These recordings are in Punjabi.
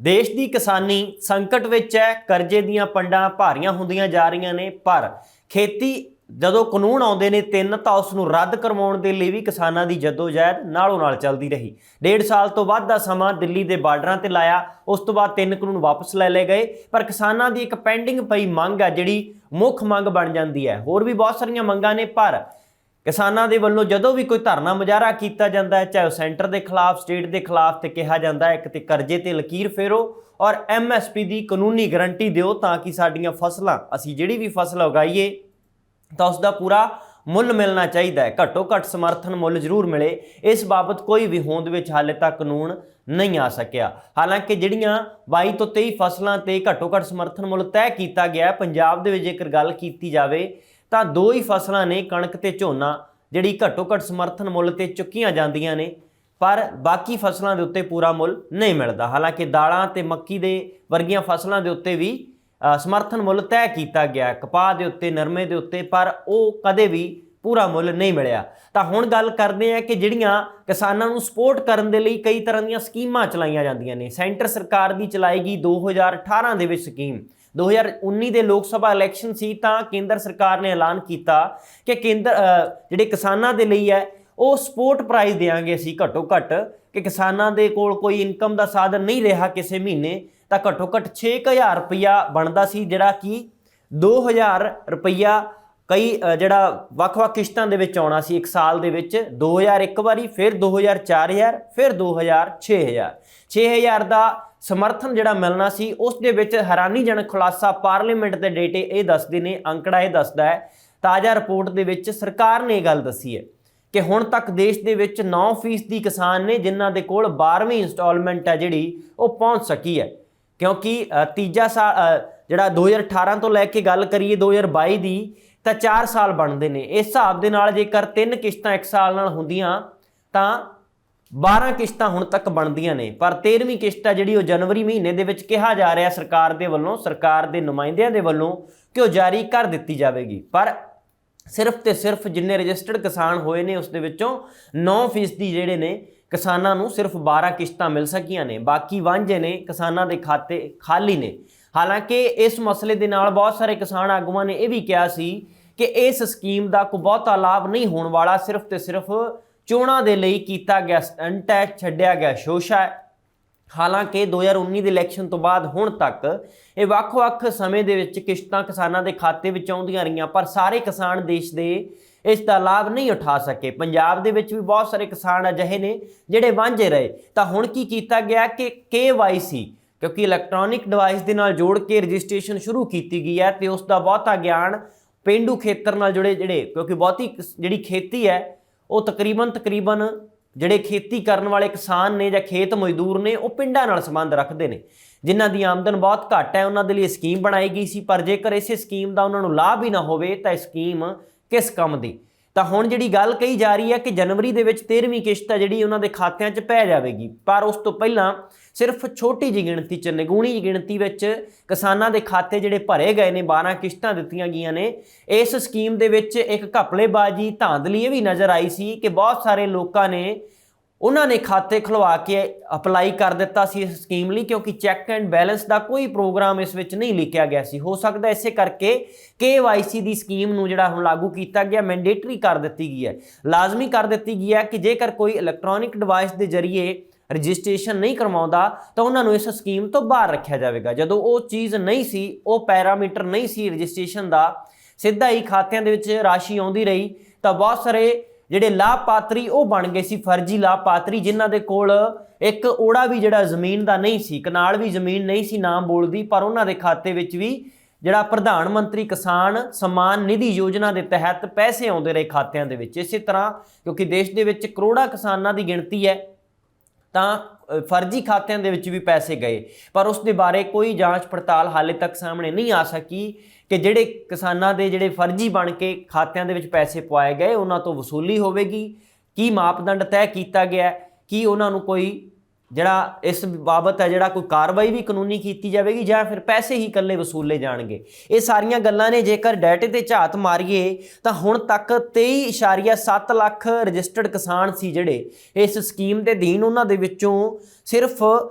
देश की किसानी संकट विच है, करजे दीयां पंडां भारीआं हुंदियां जा रहीआं ने, पर खेती ਜਦੋਂ ਕਾਨੂੰਨ ਆਉਂਦੇ ਨੇ ਤਿੰਨ ਤਾਂ ਉਸ ਨੂੰ ਰੱਦ ਕਰਵਾਉਣ ਦੇ ਲਈ ਵੀ ਕਿਸਾਨਾਂ ਦੀ ਜਦੋਜਹਿਦ ਨਾਲੋਂ ਨਾਲ ਚੱਲਦੀ ਰਹੀ। 1.5 ਸਾਲ ਤੋਂ ਵੱਧ ਦਾ ਸਮਾਂ ਦਿੱਲੀ ਦੇ ਬਾਰਡਰਾਂ ਤੇ ਲਾਇਆ, ਉਸ ਤੋਂ ਬਾਅਦ ਤਿੰਨ ਕਾਨੂੰਨ ਵਾਪਸ ਲੈ ਲਏ ਗਏ, ਪਰ ਕਿਸਾਨਾਂ ਦੀ ਇੱਕ ਪੈਂਡਿੰਗ ਪਈ ਮੰਗ ਹੈ ਜਿਹੜੀ ਮੁੱਖ ਮੰਗ ਬਣ ਜਾਂਦੀ ਹੈ। ਹੋਰ ਵੀ ਬਹੁਤ ਸਾਰੀਆਂ ਮੰਗਾਂ ਨੇ, ਪਰ ਕਿਸਾਨਾਂ ਦੇ ਵੱਲੋਂ ਜਦੋਂ ਵੀ ਕੋਈ ਧਰਨਾ ਮੁਜ਼ਾਹਰਾ ਕੀਤਾ ਜਾਂਦਾ ਹੈ, ਚਾਹੇ ਉਹ ਸੈਂਟਰ ਦੇ ਖਿਲਾਫ, ਸਟੇਟ ਦੇ ਖਿਲਾਫ, ਤੇ ਕਿਹਾ ਜਾਂਦਾ ਹੈ ਕਿ ਕਰਜ਼ੇ ਤੇ ਲਕੀਰ ਫੇਰੋ ਔਰ MSP ਦੀ ਕਾਨੂੰਨੀ ਗਰੰਟੀ ਦਿਓ ਤਾਂ ਕਿ ਸਾਡੀਆਂ ਫਸਲਾਂ, ਅਸੀਂ ਜਿਹੜੀ ਵੀ ਫਸਲ ਉਗਾਈਏ ਤਾਂ उसका पूरा मुल मिलना चाहिए, घट्टो घट्ट समर्थन मुल जरूर मिले। इस बाबत कोई भी होंद विच हाले तक कानून नहीं आ सकिया। हालांकि जिहड़ियां 22 तो 23 फसलों ते घट्टो घट्ट समर्थन मुल तय किया गया, पंजाब दे विच जेकर गल कीती जावे तां 2 ही फसलां ने, कणक ते झोना, जिहड़ी घट्टो घट्ट समर्थन मुल ते चुक्कीआं जांदियां ने, पर बाकी फसलों के उत्ते पूरा मुल नहीं मिलता। हालांकि दालां ते मक्की दे वर्गियां फसलों के उत्ते भी समर्थन मुल तय किया गया, कपाह के उत्ते, नरमे के उत्ते, पर वो कदे भी पूरा मुल नहीं मिलिया। तो हुण गल करते हैं कि जिहड़ियां किसानां नूं सपोर्ट करन दे लई कई तरह दीयां स्कीमां चलाईआं जांदियां ने। सेंटर सरकार दी चलाई गई 2018 दे विच स्कीम, 2019 के लोक सभा इलैक्शन सी तां केंद्र सरकार ने ऐलान किया कि केंद्र जिहड़े किसानां दे लई है वो सपोर्ट प्राइस देंगे असीं घट्टो घट्ट, कि किसानां दे कोल कोई इनकम का साधन नहीं रहा किसी महीने, तो घट्टो घट्ट 6,000 रुपया बनता सी, जिहड़ा कि 2,000 रुपया कई जिहड़ा वख-वख किश्तां दे विच आउणा सी। एक साल दे विच 2,000 एक बारी, फिर 2,000 4,000, फिर 2,000 6,000 6,000 का समर्थन जिहड़ा मिलना सी। उस दे विच हैरानीजनक खुलासा पार्लीमेंट के डेटे ये दसदे ने, अंकड़ा ये दसदा है, ताज़ा रिपोर्ट दे विच सरकार ने गल दसी है कि हुण तक देश दे विच 9% किसान ने जिन्हां दे कोल 12वीं इंस्टॉलमेंट है जिहड़ी वो पहुँच सकी है। क्योंकि तीजा साल जिहड़ा 2018 तो लैके गल करिए 2022 की, तो 4 साल बनते हैं। इस हिसाब के नाल जेकर 3 किश्तां एक साल नाल हुंदियां तां 12 किश्तां हुण तक बनदियां ने, पर 13वीं किश्त है जिहड़ी जनवरी महीने दे विच कहा जा रहा सरकार दे वल्लों, सरकार दे नुमाइंदियां दे वल्लों कि वो जारी कर दित्ती जाएगी। पर सिर्फ तो सिर्फ जिन्ने रजिस्टर्ड किसान होए ने उस दे विचों 9% जिहड़े ने किसानां नूं सिर्फ 12 किश्तां मिल सकियां ने, बाकी वांझे ने, किसानां दे खाते खाली ने। हालांकि इस मसले दे नाल बहुत सारे किसान आगूआं ने यह भी कहा सी कि इस स्कीम का कोई बहुता लाभ नहीं होने वाला, सिर्फ तो सिर्फ चोणां दे लई कीता गया स्टंट है, छड्डिया गया शोशा है। हालांकि 2019 के इलैक्शन तो बाद हुण तक ये वख-वख समय दे विच किश्तां किसानां दे खाते विच आउंदियां रहीआं, पर सारे किसान देश दे इसका लाभ नहीं उठा सके। पंजाब दे विच भी बहुत सारे किसान अजिहे ने जिहड़े वांझे रहे। तो हुण की कीता गया कि KYC, क्योंकि इलैक्ट्रॉनिक डिवाइस दे नाल जोड़ के रजिस्ट्रेशन शुरू की गई है, तो उसका बहुता ज्ञान पेंडू खेतर नाल जुड़े जिहड़े, क्योंकि बहुती जिहड़ी खेती है वो तकरीबन जिहड़े खेती करन वाले किसान ने या खेत मजदूर ने वो पिंडां नाल संबंध रखते हैं, जिन्हां दी आमदन बहुत घट है। उन्हां दे लई स्कीम बनाई गई सी, पर जेकर इस स्कीम का उन्हां नूं लाभ ही ना होवे तां स्कीम किस काम दी। तो हुण जिहड़ी गल कही जा रही है कि जनवरी दे विच 13वीं किश्त है जिहड़ी उन्हां दे खात्यां 'च पै जावेगी, पर उस तो पहलां सिर्फ छोटी जी गिणती च, निगूणी गिणती विच किसानां दे खाते जिहड़े भरे गए ने, 12 किश्तां दित्तियां गईयां ने। इस स्कीम दे विच एक घपलेबाजी धांधली ये भी नज़र आई सी कि बहुत सारे लोगों ने उन्होंने खाते खुलवा के अपलाई कर दिता सी इस स्कीम लई, क्योंकि चैक एंड बैलेंस का कोई प्रोग्राम इस विच नहीं लिखा गया सी। हो सकता इसे करके KYC की स्कीम नूं जिहड़ा हुण लागू किया गया, मैंडेटरी कर दी गई है, लाजमी कर दी गई है कि जेकर कोई इलैक्ट्रॉनिक डिवाइस के जरिए रजिस्ट्रेशन नहीं करवाउंदा तो उन्होंने इस स्कीम तो बाहर रखा जाएगा। जदों वो चीज़ नहीं सी, वो पैरामीटर नहीं सी रजिस्ट्रेशन का, सीधा ही खात्यां दे विच राशि आउंदी रही, तो बहुत सारे ਜਿਹੜੇ ਲਾਭਪਾਤਰੀ ਉਹ ਬਣ ਗਏ ਸੀ फर्जी ਲਾਭਪਾਤਰੀ, जिन्हां दे कोल एक ओड़ा भी ਜਿਹੜਾ ਜ਼ਮੀਨ ਦਾ नहीं सी, कनाल भी ਜ਼ਮੀਨ नहीं सी नाम बोलदी, पर उन्हां दे खाते विच भी ਜਿਹੜਾ ਪ੍ਰਧਾਨ ਮੰਤਰੀ ਕਿਸਾਨ सम्मान निधि योजना के तहत पैसे आउंदे रहे खात्यां दे विच। इसे तरह क्योंकि देश दे विच करोड़ां किसानां दी गिणती है, तो फर्जी खात्यां दे विच भी पैसे गए, पर उस दे बारे कोई जांच पड़ताल हाले तक सामने नहीं आ सकी कि जिहड़े किसानां दे जिहड़े फर्जी बन के खात्यां दे विच पैसे पवाए गए उन्हां तो वसूली होवेगी, की मापदंड तय किया गया, कि उन्हां नूं कोई जिहड़ा इस बाबत है जिहड़ा कोई कार्रवाई भी कानूनी की जाएगी या फिर पैसे ही कल्ले वसूले जाएंगे। ये सारियां गल्लां ने जेकर डाटे ते झात मारीए तो हुण तक 23.7 लाख रजिस्टर्ड किसान सी जिहड़े इस स्कीम के अधीन, उन्हां दे विच्चों सिर्फ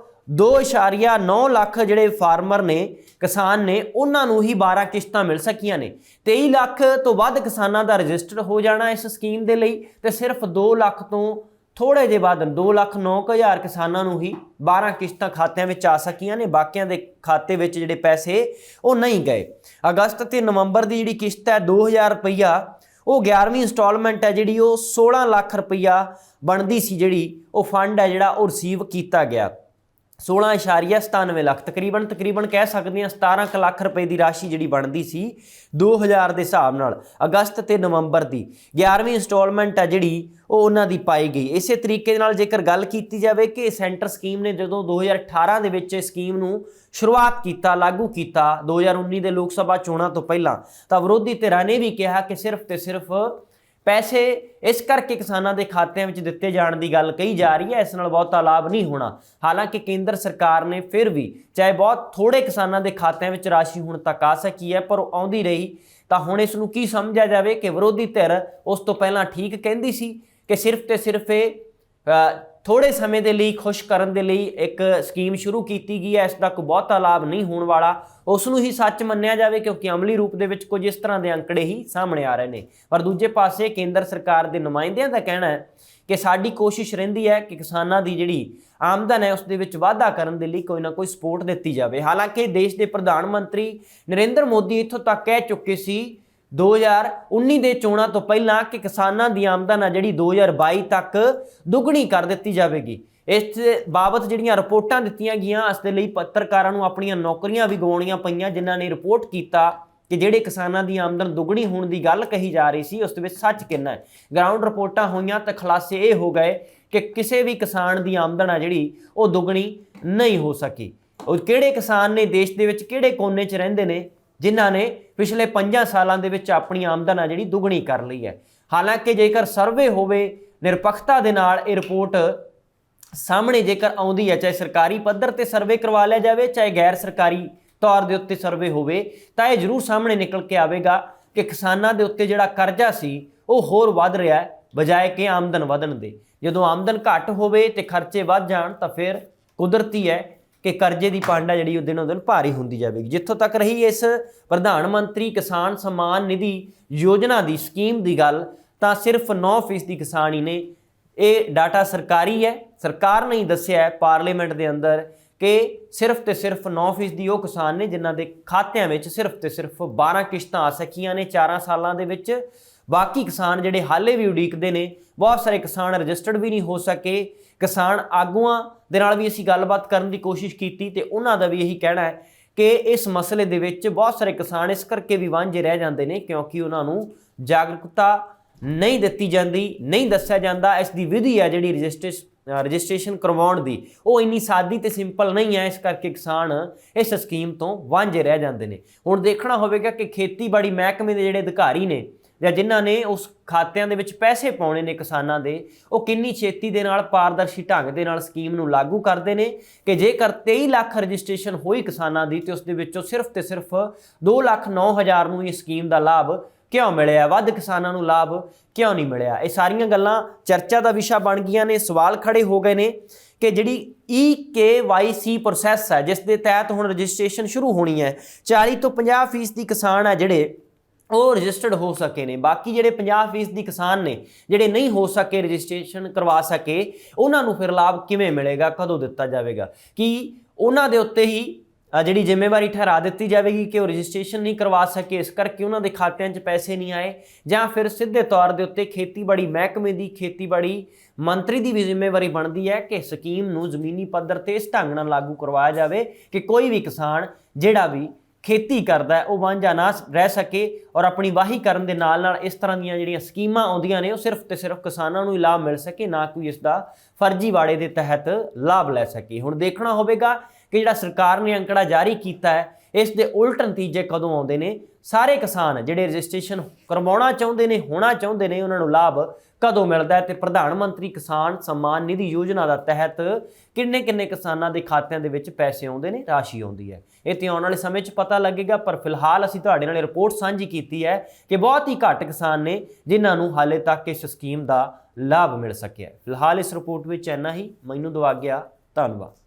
2.9 ਲੱਖ ਜਿਹੜੇ ਫਾਰਮਰ ਨੇ, ਕਿਸਾਨ ਨੇ, ਉਹਨਾਂ ਨੂੰ ਹੀ 12 ਕਿਸ਼ਤਾਂ ਮਿਲ ਸਕੀਆਂ ਨੇ। 23 ਲੱਖ ਤੋਂ ਵੱਧ ਕਿਸਾਨਾਂ ਦਾ ਰਜਿਸਟਰ ਹੋ ਜਾਣਾ ਇਸ ਸਕੀਮ ਦੇ ਲਈ, ਤੇ ਸਿਰਫ 2 ਲੱਖ ਤੋਂ ਥੋੜੇ ਜਿਹੇ ਵੱਧ 2,09,000 ਕਿਸਾਨਾਂ ਨੂੰ ਹੀ 12 ਕਿਸ਼ਤਾਂ ਖਾਤਿਆਂ ਵਿੱਚ ਆ ਸਕੀਆਂ ਨੇ। ਬਾਕੀਆਂ ਦੇ ਖਾਤੇ ਵਿੱਚ ਜਿਹੜੇ ਪੈਸੇ ਉਹ ਨਹੀਂ ਗਏ। ਅਗਸਤ ਤੇ ਨਵੰਬਰ ਦੀ ਜਿਹੜੀ ਕਿਸ਼ਤ ਹੈ 2,000 ਰੁਪਈਆ, ਉਹ 11ਵੀਂ ਇੰਸਟਾਲਮੈਂਟ ਹੈ ਜਿਹੜੀ ਉਹ 16 ਲੱਖ ਰੁਪਈਆ ਬਣਦੀ ਸੀ, ਜਿਹੜੀ ਉਹ ਫੰਡ ਹੈ ਜਿਹੜਾ ਉਹ ਰਿਸੀਵ ਕੀਤਾ ਗਿਆ। 16.97 ਲੱਖ ਤਕਰੀਬਨ ਕਹਿ ਸਕਦੇ ਹਾਂ 17 ਕੁ ਲੱਖ ਰੁਪਏ ਦੀ ਰਾਸ਼ੀ ਜਿਹੜੀ ਬਣਦੀ ਸੀ 2000 ਦੇ ਹਿਸਾਬ ਨਾਲ। ਅਗਸਤ ਤੇ ਨਵੰਬਰ ਦੀ 11ਵੀਂ ਇੰਸਟਾਲਮੈਂਟ ਹੈ ਜਿਹੜੀ ਉਹ ਉਹਨਾਂ ਦੀ ਪਾਈ ਗਈ। ਇਸੇ ਤਰੀਕੇ ਦੇ ਨਾਲ ਜੇਕਰ ਗੱਲ ਕੀਤੀ ਜਾਵੇ ਕਿ ਸੈਂਟਰ ਸਕੀਮ ਨੇ ਜਦੋਂ 2018 ਦੇ ਵਿੱਚ ਇਸ ਸਕੀਮ ਨੂੰ ਸ਼ੁਰੂਆਤ ਕੀਤਾ, ਲਾਗੂ ਕੀਤਾ 2019 ਦੇ ਲੋਕ ਸਭਾ ਚੋਣਾਂ ਤੋਂ ਪਹਿਲਾਂ, ਤਾਂ ਵਿਰੋਧੀ ਧਿਰਾਂ ਨੇ ਵੀ ਕਿਹਾ ਕਿ ਸਿਰਫ ਤੇ ਸਿਰਫ ਪੈਸੇ ਇਸ ਕਰਕੇ ਕਿਸਾਨਾਂ ਦੇ ਖਾਤਿਆਂ ਵਿੱਚ ਦਿੱਤੇ ਜਾਣ ਦੀ ਗੱਲ ਕਹੀ ਜਾ ਰਹੀ ਹੈ, ਇਸ ਨਾਲ ਬਹੁਤਾ ਲਾਭ ਨਹੀਂ ਹੋਣਾ। ਹਾਲਾਂਕਿ ਕੇਂਦਰ ਸਰਕਾਰ ਨੇ ਫਿਰ ਵੀ ਚਾਹੇ ਬਹੁਤ ਥੋੜੇ ਕਿਸਾਨਾਂ ਦੇ ਖਾਤਿਆਂ ਵਿੱਚ ਰਾਸ਼ੀ ਹੁਣ ਤੱਕ ਆ ਸਕੀ ਹੈ, ਪਰ ਉਹ ਆਉਂਦੀ ਰਹੀ। ਤਾਂ ਹੁਣ ਇਸ ਨੂੰ ਕੀ ਸਮਝਿਆ ਜਾਵੇ ਕਿ ਵਿਰੋਧੀ ਧਿਰ ਉਸ ਤੋਂ ਪਹਿਲਾਂ ਠੀਕ ਕਹਿੰਦੀ ਸੀ ਕਿ ਸਿਰਫ ਤੇ ਸਿਰਫ ਇਹ ਥੋੜੇ ਸਮੇਂ ਦੇ ਲਈ ਖੁਸ਼ ਕਰਨ ਦੇ ਲਈ ਇੱਕ ਸਕੀਮ ਸ਼ੁਰੂ ਕੀਤੀ ਗਈ ਹੈ, ਇਸ ਦਾ ਕੋਈ ਬਹੁਤਾ ਲਾਭ ਨਹੀਂ ਹੋਣ ਵਾਲਾ, ਉਸ ਨੂੰ ਹੀ ਸੱਚ ਮੰਨਿਆ ਜਾਵੇ, ਕਿਉਂਕਿ ਅਮਲੀ ਰੂਪ ਦੇ ਵਿੱਚ ਕੁਝ ਇਸ ਤਰ੍ਹਾਂ ਦੇ ਅੰਕੜੇ ਹੀ ਸਾਹਮਣੇ ਆ ਰਹੇ ਨੇ। ਪਰ ਦੂਜੇ ਪਾਸੇ ਕੇਂਦਰ ਸਰਕਾਰ ਦੇ ਨੁਮਾਇੰਦਿਆਂ ਦਾ ਕਹਿਣਾ ਹੈ ਕਿ ਸਾਡੀ ਕੋਸ਼ਿਸ਼ ਰਹਿੰਦੀ ਹੈ ਕਿ ਕਿਸਾਨਾਂ ਦੀ ਜਿਹੜੀ ਆਮਦਨ ਹੈ ਉਸ ਦੇ ਵਿੱਚ ਵਾਧਾ ਕਰਨ ਦੇ ਲਈ ਕੋਈ ਨਾ ਕੋਈ ਸਪੋਰਟ ਦਿੱਤੀ ਜਾਵੇ। ਹਾਲਾਂਕਿ ਦੇਸ਼ ਦੇ ਪ੍ਰਧਾਨ ਮੰਤਰੀ ਨਰਿੰਦਰ ਮੋਦੀ ਇੱਥੋਂ ਤੱਕ ਕਹਿ ਚੁੱਕੇ ਸੀ 2019 ਦੇ ਚੋਣਾਂ ਤੋਂ ਪਹਿਲਾਂ ਕਿ ਕਿਸਾਨਾਂ ਦੀ ਆਮਦਨ ਆ ਜਿਹੜੀ 2022 ਤੱਕ ਦੁੱਗਣੀ ਕਰ ਦਿੱਤੀ ਜਾਵੇਗੀ। ਇਸ ਬਾਬਤ ਜਿਹੜੀਆਂ ਰਿਪੋਰਟਾਂ ਦਿੱਤੀਆਂ ਗਈਆਂ, ਇਸ ਦੇ ਲਈ ਪੱਤਰਕਾਰਾਂ ਨੂੰ ਆਪਣੀਆਂ ਨੌਕਰੀਆਂ ਵੀ ਗਵਾਉਣੀਆਂ ਪਈਆਂ, ਜਿਨ੍ਹਾਂ ਨੇ ਰਿਪੋਰਟ ਕੀਤਾ ਕਿ ਜਿਹੜੇ ਕਿਸਾਨਾਂ ਦੀ ਆਮਦਨ ਦੁੱਗਣੀ ਹੋਣ ਦੀ ਗੱਲ ਕਹੀ ਜਾ ਰਹੀ ਸੀ ਉਸ ਦੇ ਵਿੱਚ ਸੱਚ ਕਿੰਨਾ ਹੈ। ਗਰਾਊਂਡ ਰਿਪੋਰਟਾਂ ਹੋਈਆਂ ਤਾਂ ਖੁਲਾਸੇ ਇਹ ਹੋ ਗਏ ਕਿ ਕਿਸੇ ਵੀ ਕਿਸਾਨ ਦੀ ਆਮਦਨ ਆ ਜਿਹੜੀ ਉਹ ਦੁੱਗਣੀ ਨਹੀਂ ਹੋ ਸਕੀ। ਉਹ ਕਿਹੜੇ ਕਿਸਾਨ ਨੇ ਦੇਸ਼ ਦੇ ਵਿੱਚ, ਕਿਹੜੇ ਕੋਨੇ 'ਚ ਰਹਿੰਦੇ ਨੇ ਜਿਨ੍ਹਾਂ ਨੇ ਪਿਛਲੇ 5 ਸਾਲਾਂ ਦੇ ਵਿੱਚ ਆਪਣੀ ਆਮਦਨ ਆ ਜਿਹੜੀ ਦੁੱਗਣੀ ਕਰ ਲਈ ਹੈ। ਹਾਲਾਂਕਿ ਜੇਕਰ ਸਰਵੇ ਹੋਵੇ ਨਿਰਪੱਖਤਾ ਦੇ ਨਾਲ, ਇਹ ਰਿਪੋਰਟ ਸਾਹਮਣੇ ਜੇਕਰ ਆਉਂਦੀ ਹੈ, ਚਾਹੇ ਸਰਕਾਰੀ ਪੱਧਰ ਤੇ ਸਰਵੇ ਕਰਵਾ ਲਿਆ ਜਾਵੇ, ਚਾਹੇ ਗੈਰ ਸਰਕਾਰੀ ਤੌਰ ਦੇ ਉੱਤੇ ਸਰਵੇ ਹੋਵੇ, ਤਾਂ ਇਹ ਜ਼ਰੂਰ ਸਾਹਮਣੇ ਨਿਕਲ ਕੇ ਆਵੇਗਾ ਕਿ ਕਿਸਾਨਾਂ ਦੇ ਉੱਤੇ ਜਿਹੜਾ ਕਰਜ਼ਾ ਸੀ ਉਹ ਹੋਰ ਵੱਧ ਰਿਹਾ ਹੈ ਬਜਾਏ ਕਿ ਆਮਦਨ ਵਧਣ ਦੇ। ਜਦੋਂ ਆਮਦਨ ਘੱਟ ਹੋਵੇ ਤੇ ਖਰਚੇ ਵੱਧ ਜਾਣ ਤਾਂ ਫਿਰ ਕੁਦਰਤੀ ਹੈ ਕਿ ਕਰਜ਼ੇ ਦੀ ਪੰਡ ਹੈ ਜਿਹੜੀ ਉਹ ਦਿਨੋਂ ਦਿਨ ਭਾਰੀ ਹੁੰਦੀ ਜਾਵੇਗੀ। ਜਿੱਥੋਂ ਤੱਕ ਰਹੀ ਇਸ ਪ੍ਰਧਾਨ ਮੰਤਰੀ ਕਿਸਾਨ ਸਨਮਾਨ ਨਿਧੀ ਯੋਜਨਾ ਦੀ ਸਕੀਮ ਦੀ ਗੱਲ, ਤਾਂ ਸਿਰਫ 9% ਕਿਸਾਨ ਹੀ ਨੇ। ਇਹ ਡਾਟਾ ਸਰਕਾਰੀ ਹੈ, ਸਰਕਾਰ ਨੇ ਹੀ ਦੱਸਿਆ ਹੈ ਪਾਰਲੀਮੈਂਟ ਦੇ ਅੰਦਰ ਕਿ ਸਿਰਫ ਤੇ ਸਿਰਫ 9% ਉਹ ਕਿਸਾਨ ਨੇ ਜਿਨ੍ਹਾਂ ਦੇ ਖਾਤਿਆਂ ਵਿੱਚ ਸਿਰਫ ਤੇ ਸਿਰਫ 12 ਕਿਸ਼ਤਾਂ ਆ ਸਕੀਆਂ ਨੇ 4 ਸਾਲਾਂ ਦੇ ਵਿੱਚ। ਬਾਕੀ ਕਿਸਾਨ ਜਿਹੜੇ ਹਾਲੇ ਵੀ ਉਡੀਕਦੇ ਨੇ, ਬਹੁਤ ਸਾਰੇ ਕਿਸਾਨ ਰਜਿਸਟਰਡ ਵੀ ਨਹੀਂ ਹੋ ਸਕੇ। ਕਿਸਾਨ ਆਗੂਆਂ ਦੇ ਨਾਲ ਵੀ ਅਸੀਂ ਗੱਲਬਾਤ ਕਰਨ ਦੀ ਕੋਸ਼ਿਸ਼ ਕੀਤੀ ਤੇ ਉਹਨਾਂ ਦਾ ਵੀ ਇਹੀ ਕਹਿਣਾ ਹੈ ਕਿ ਇਸ ਮਸਲੇ ਦੇ ਵਿੱਚ ਬਹੁਤ ਸਾਰੇ ਕਿਸਾਨ ਇਸ ਕਰਕੇ ਵੀ ਵਾਂਝੇ ਰਹਿ ਜਾਂਦੇ ਨੇ ਕਿਉਂਕਿ ਉਹਨਾਂ ਨੂੰ ਜਾਗਰੂਕਤਾ ਨਹੀਂ ਦਿੱਤੀ ਜਾਂਦੀ, ਨਹੀਂ ਦੱਸਿਆ ਜਾਂਦਾ। ਇਸ ਦੀ ਵਿਧੀ ਹੈ ਜਿਹੜੀ ਰਜਿਸਟ੍ਰੇਸ਼ਨ ਕਰਵਾਉਣ ਦੀ, ਉਹ ਇੰਨੀ ਸਾਦੀ ਤੇ ਸਿੰਪਲ ਨਹੀਂ ਹੈ, ਇਸ ਕਰਕੇ ਕਿਸਾਨ ਇਸ ਸਕੀਮ ਤੋਂ ਵਾਂਝੇ ਰਹਿ ਜਾਂਦੇ ਨੇ। ਹੁਣ ਦੇਖਣਾ ਹੋਵੇਗਾ ਕਿ ਖੇਤੀਬਾੜੀ ਮਹਿਕਮੇ ਦੇ ਜਿਹੜੇ ਅਧਿਕਾਰੀ ਨੇ ਜਾਂ ਜਿਨ੍ਹਾਂ ਨੇ ਉਸ ਖਾਤਿਆਂ ਦੇ ਵਿੱਚ ਪੈਸੇ ਪਾਉਣੇ ਨੇ ਕਿਸਾਨਾਂ ਦੇ, ਉਹ ਕਿੰਨੀ ਛੇਤੀ ਦੇ ਨਾਲ ਪਾਰਦਰਸ਼ੀ ਢੰਗ ਦੇ ਨਾਲ ਸਕੀਮ ਨੂੰ ਲਾਗੂ ਕਰਦੇ ਨੇ ਕਿ ਜੇਕਰ 23 ਲੱਖ ਰਜਿਸਟ੍ਰੇਸ਼ਨ ਹੋਈ ਕਿਸਾਨਾਂ ਦੀ ਤੇ ਉਸ ਦੇ ਵਿੱਚੋਂ ਸਿਰਫ ਤੇ ਸਿਰਫ 2,09,000 ਨੂੰ ਇਹ ਸਕੀਮ ਦਾ ਲਾਭ ਕਿਉਂ ਮਿਲਿਆ, ਵੱਧ ਕਿਸਾਨਾਂ ਨੂੰ ਲਾਭ ਕਿਉਂ ਨਹੀਂ ਮਿਲਿਆ। ਇਹ ਸਾਰੀਆਂ ਗੱਲਾਂ ਚਰਚਾ ਦਾ ਵਿਸ਼ਾ ਬਣ ਗਈਆਂ ਨੇ। ਸਵਾਲ ਖੜੇ ਹੋ ਗਏ ਨੇ ਕਿ ਜਿਹੜੀ EKYC ਪ੍ਰੋਸੈਸ ਹੈ ਜਿਸ ਦੇ ਤਹਿਤ ਹੁਣ ਰਜਿਸਟ੍ਰੇਸ਼ਨ ਸ਼ੁਰੂ ਹੋਣੀ ਹੈ, 40 ਤੋਂ 50% ਕਿਸਾਨ ਹੈ ਜਿਹੜੇ ਉਹ ਰਜਿਸਟਰਡ ਹੋ ਸਕੇ ਨੇ। ਬਾਕੀ ਜਿਹੜੇ 50% ਕਿਸਾਨ ਨੇ ਜਿਹੜੇ ਨਹੀਂ ਹੋ ਸਕੇ, ਰਜਿਸਟ੍ਰੇਸ਼ਨ ਕਰਵਾ ਸਕੇ, ਉਹਨਾਂ ਨੂੰ ਫਿਰ ਲਾਭ ਕਿਵੇਂ ਮਿਲੇਗਾ, ਕਦੋਂ ਦਿੱਤਾ ਜਾਵੇਗਾ? ਕਿ ਉਹਨਾਂ ਦੇ ਉੱਤੇ ਹੀ ਜਿਹੜੀ ਜ਼ਿੰਮੇਵਾਰੀ ਠਹਿਰਾ ਦਿੱਤੀ ਜਾਵੇਗੀ ਕਿ ਉਹ ਰਜਿਸਟ੍ਰੇਸ਼ਨ ਨਹੀਂ ਕਰਵਾ ਸਕੇ ਇਸ ਕਰਕੇ ਉਹਨਾਂ ਦੇ ਖਾਤਿਆਂ 'ਚ ਪੈਸੇ ਨਹੀਂ ਆਏ, ਜਾਂ ਫਿਰ ਸਿੱਧੇ ਤੌਰ ਦੇ ਉੱਤੇ ਖੇਤੀਬਾੜੀ ਮਹਿਕਮੇ ਦੀ, ਖੇਤੀਬਾੜੀ ਮੰਤਰੀ ਦੀ ਵੀ ਜ਼ਿੰਮੇਵਾਰੀ ਬਣਦੀ ਹੈ ਕਿ ਸਕੀਮ ਨੂੰ ਜ਼ਮੀਨੀ ਪੱਧਰ ਤੇ ਇਸ ਢੰਗ ਨਾਲ ਲਾਗੂ ਕਰਵਾਇਆ ਜਾਵੇ ਕਿ ਕੋਈ ਵੀ ਕਿਸਾਨ ਜਿਹੜਾ ਵੀ ਖੇਤੀ ਕਰਦਾ ਹੈ ਉਹ ਵਾਂਝਾ ਨਾ ਰਹਿ ਸਕੇ ਔਰ ਆਪਣੀ ਵਾਹੀ ਕਰਨ ਦੇ ਨਾਲ ਨਾਲ ਇਸ ਤਰ੍ਹਾਂ ਦੀਆਂ ਜਿਹੜੀਆਂ ਸਕੀਮਾਂ ਆਉਂਦੀਆਂ ਨੇ ਉਹ ਸਿਰਫ ਤੇ ਸਿਰਫ ਕਿਸਾਨਾਂ ਨੂੰ ਹੀ ਲਾਭ ਮਿਲ ਸਕੇ, ਨਾ ਕੋਈ ਇਸ ਦਾ ਫਰਜ਼ੀਵਾੜੇ ਦੇ ਤਹਿਤ ਲਾਭ ਲੈ ਸਕੇ। ਹੁਣ ਦੇਖਣਾ ਹੋਵੇਗਾ ਕਿ ਜਿਹੜਾ ਸਰਕਾਰ ਨੇ ਅੰਕੜਾ ਜਾਰੀ ਕੀਤਾ ਹੈ ਇਸ ਦੇ ਉਲਟ ਨਤੀਜੇ ਕਦੋਂ ਆਉਂਦੇ ਨੇ। ਸਾਰੇ ਕਿਸਾਨ ਜਿਹੜੇ ਰਜਿਸਟ੍ਰੇਸ਼ਨ ਕਰਵਾਉਣਾ ਚਾਹੁੰਦੇ ਨੇ, ਹੋਣਾ ਚਾਹੁੰਦੇ ਨੇ, ਉਹਨਾਂ ਨੂੰ ਲਾਭ ਕਦੋਂ ਮਿਲਦਾ ਹੈ ਤੇ ਪ੍ਰਧਾਨ ਮੰਤਰੀ ਕਿਸਾਨ ਸਨਮਾਨ ਨਿਧੀ ਯੋਜਨਾ ਦਾ ਤਹਿਤ ਕਿੰਨੇ ਕਿੰਨੇ ਕਿਸਾਨਾਂ ਦੇ ਖਾਤਿਆਂ ਦੇ ਵਿੱਚ ਪੈਸੇ ਆਉਂਦੇ ਨੇ, ਰਾਸ਼ੀ ਆਉਂਦੀ ਹੈ। ਇਹ ਤੇ ਆਉਣ ਵਾਲੇ ਸਮੇਂ 'ਚ ਪਤਾ ਲੱਗੇਗਾ, ਪਰ ਫਿਲਹਾਲ ਅਸੀਂ ਤੁਹਾਡੇ ਨਾਲ ਰਿਪੋਰਟ ਸਾਂਝੀ ਕੀਤੀ ਹੈ ਕਿ ਬਹੁਤ ਹੀ ਘੱਟ ਕਿਸਾਨ ਨੇ ਜਿਨ੍ਹਾਂ ਨੂੰ ਹਾਲੇ ਤੱਕ ਇਸ ਸਕੀਮ ਦਾ ਲਾਭ ਮਿਲ ਸਕਿਆ। ਫਿਲਹਾਲ ਇਸ ਰਿਪੋਰਟ ਵਿੱਚ ਇੰਨਾ ਹੀ। ਮੈਨੂੰ ਦਿਓ ਆਗਿਆ। ਧੰਨਵਾਦ।